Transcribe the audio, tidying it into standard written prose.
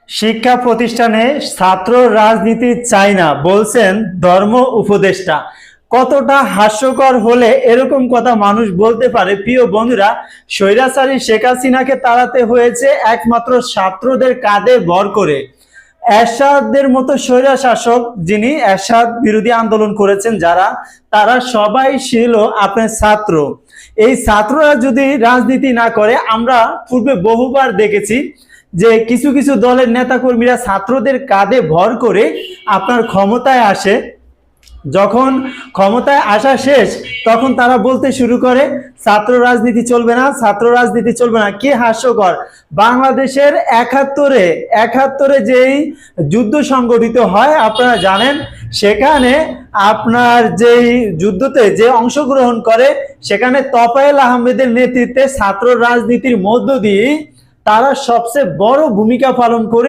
শিক্ষা প্রতিষ্ঠানে ছাত্র রাজনীতি চাই না বলছেন ধর্ম উপদেষ্টা। কতটা হাস্যকর হলে এরকম কথা মানুষ বলতে পারে? প্রিয় বন্ধুরা, স্বৈরাচারী শেখ হাসিনাকে তাড়াতে হয়েছে একমাত্র ছাত্রদের কাঁধে ভর করে। এরশাদের মতো স্বৈরা শাসক, যিনি এরশাদ বিরোধী আন্দোলন করেছেন যারা, তারা সবাই ছিল আপনার ছাত্র। এই ছাত্ররা যদি রাজনীতি না করে, আমরা পূর্বে বহুবার দেখেছি যে কিছু কিছু দলের নেতাকর্মীরা ছাত্রদের কাঁধে ভর করে আপনার ক্ষমতায় আসে। যখন ক্ষমতায় আসা শেষ, তখন তারা বলতে শুরু করে ছাত্র রাজনীতি চলবে না, ছাত্র রাজনীতি চলবে না। কি হাস্যকর! বাংলাদেশের একাত্তরে যেই যুদ্ধ সংগঠিত হয় আপনারা জানেন, সেখানে আপনার যেই যুদ্ধতে যে অংশগ্রহণ করে, সেখানে তোফায়েল আহমেদের নেতৃত্বে ছাত্র রাজনীতির মধ্য দিয়ে তারা সবচেয়ে বড় ভূমিকা পালন করে।